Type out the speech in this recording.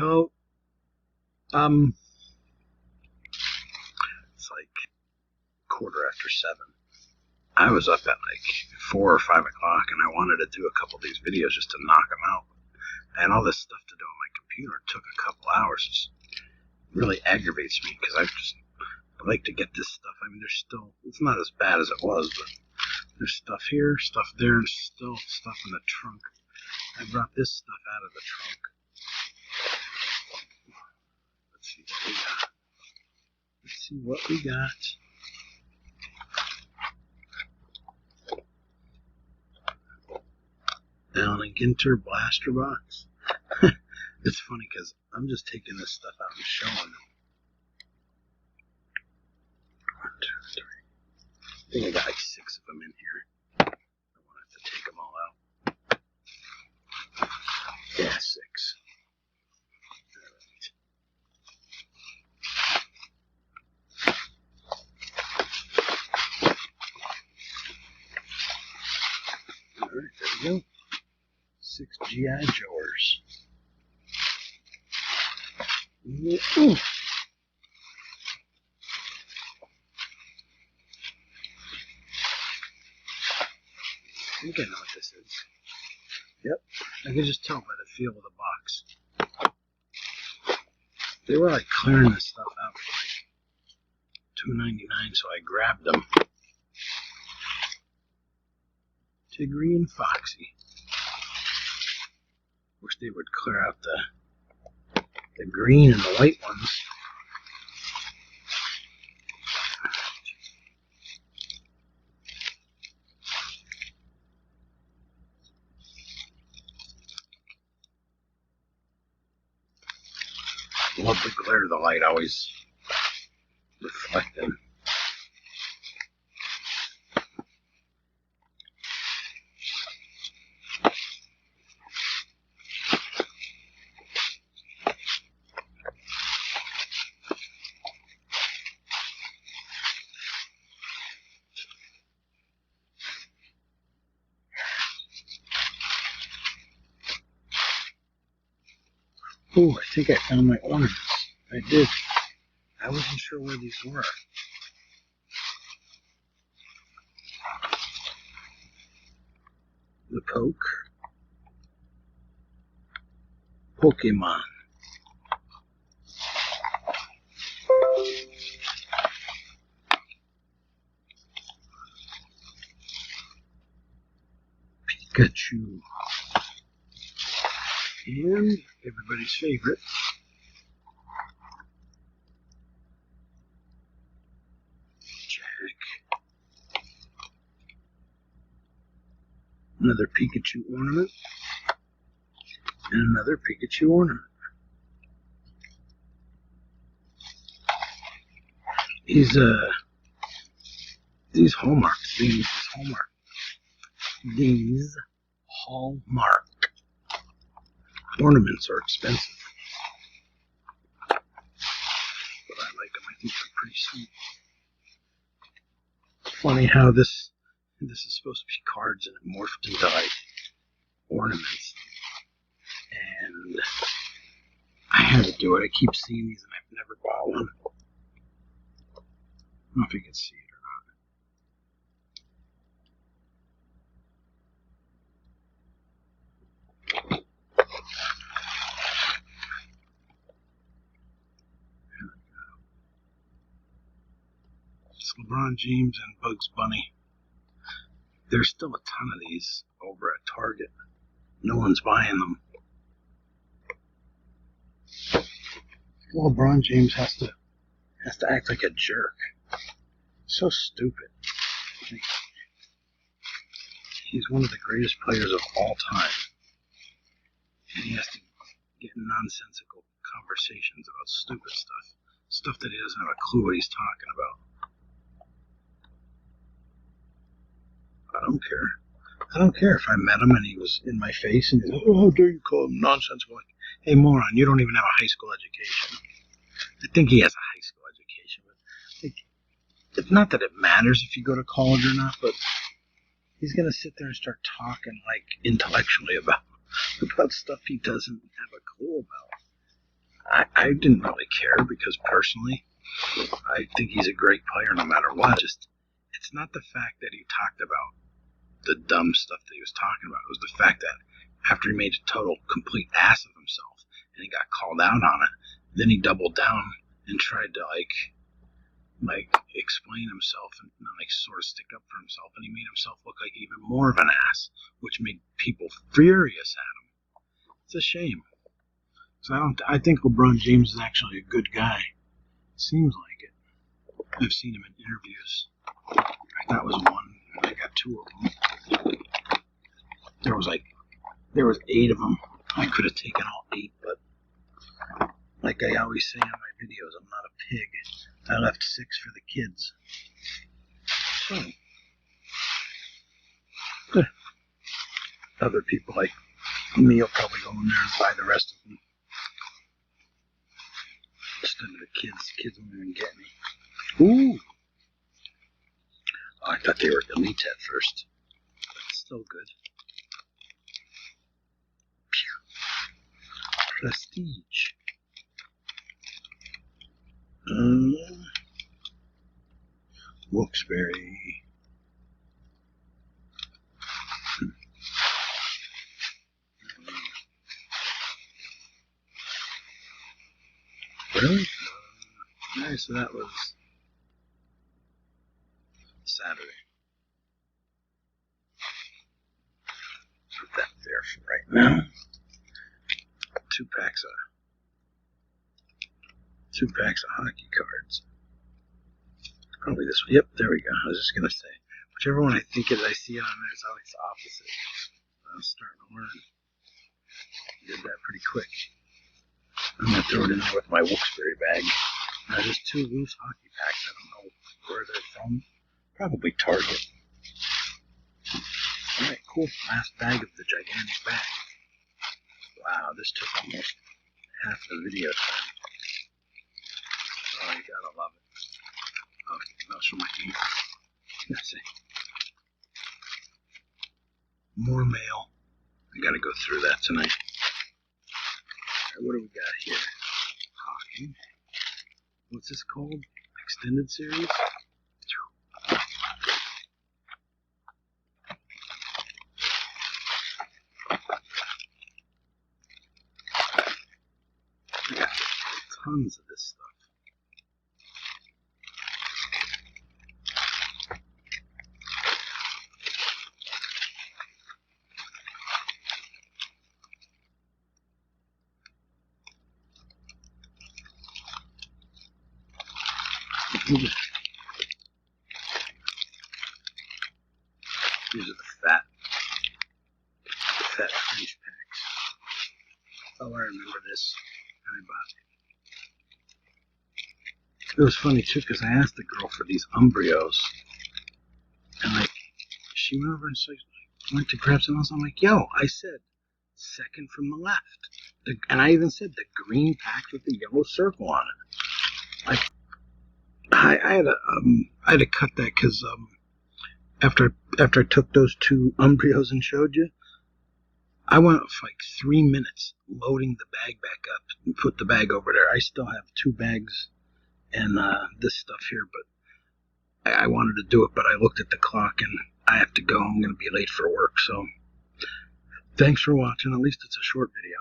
Hello. It's like 7:15. I was up at like 4 or 5 o'clock, and I wanted to do a couple of these videos just to knock them out. And all this stuff to do on my computer. It took a couple hours. It really aggravates me because I like to get this stuff. I mean, it's not as bad as it was, but there's stuff here, stuff there, and still stuff in the trunk. I brought this stuff out of the trunk. Let's see what we got. Allen & Ginter blaster box. It's funny because I'm just taking this stuff out and showing them. 1, 2, 3. I think I got like 6 of them in here. I won't have to take them all out. Yeah, 6. Alright, there we go. 6 G.I. Joers. Ooh. I think I know what this is. Yep, I can just tell by the feel of the box. They were like clearing this stuff out for like $2.99, so I grabbed them. Tiggy and Foxy. Wish they would clear out the green and the white ones. Love the glare of the light always reflecting. Oh, I think I found my ornaments. I did. I wasn't sure where these were. The Poke. Pokemon. Pikachu. And everybody's favorite, Jack. Another Pikachu ornament. And another Pikachu ornament. These Hallmarks, these Hallmark ornaments are expensive, but I like them. I think they're pretty sweet. Funny how this is supposed to be cards and it morphed into like ornaments, and I had to do it. I keep seeing these and I've never bought one. I don't know if you can see it or not. It's LeBron James and Bugs Bunny. There's still a ton of these over at Target. No one's buying them. LeBron James has to act like a jerk. So stupid. He's one of the greatest players of all time. And he has to get in nonsensical conversations about stupid stuff. Stuff that he doesn't have a clue what he's talking about. I don't care. I don't care if I met him and he was in my face and he's like, oh, how dare you call him nonsensical? Like, hey, moron, you don't even have a high school education. I think he has a high school education, but like, it's not that it matters if you go to college or not, but he's going to sit there and start talking like intellectually about stuff he doesn't have a clue about. I didn't really care because personally, I think he's a great player no matter what. Just, it's not the fact that he talked about the dumb stuff that he was talking about. It was the fact that after he made a total complete ass of himself and he got called out on it, then he doubled down and tried to like explain himself and like sort of stick up for himself, and he made himself look like even more of an ass, which made people furious at him. It's a shame. So I think LeBron James is actually a good guy. Seems like it. I've seen him in interviews. That was one. I got two of them. There was 8 of them. I could have taken all 8, but like I always say in my videos, I'm not a pig. I left 6 for the kids. So, other people like me will probably go in there and buy the rest of them. Instead of the kids. Kids won't even get me. Ooh! Oh, I thought they were elite at first. But it's still good. Prestige. Wilkes-Barre. Really? Nice, so that was Saturday. Put that there for right now. 2 packs of hockey cards. Probably this one. Yep, there we go. I was just gonna say, whichever one I think I see it on there, it's always the opposite. I'm starting to learn. Did that pretty quick. I'm gonna throw it in there with my Wilkes-Barre bag. There's 2 loose hockey packs. I don't know where they're from. Probably Target. Alright, cool. Last bag of the gigantic bag. Wow, this took almost half the video time. Oh, you gotta love it. Oh, I'll show my email. Let's see. More mail. I gotta go through that tonight. Alright, what do we got here? Hockey. What's this called? Extended series? I got tons of this stuff. These are the fat French packs. Oh, I remember this. I bought it. It was funny too, because I asked the girl for these Umbrios, and like she went over and went to grab something else. I'm like, yo, I said second from the left, and I even said the green pack with the yellow circle on it. Like I had to cut that because after I took those 2 Umbrios and showed you, I went for like 3 minutes loading the bag back up and put the bag over there. I still have 2 bags and this stuff here, but I wanted to do it, but I looked at the clock and I have to go. I'm going to be late for work, so thanks for watching. At least it's a short video.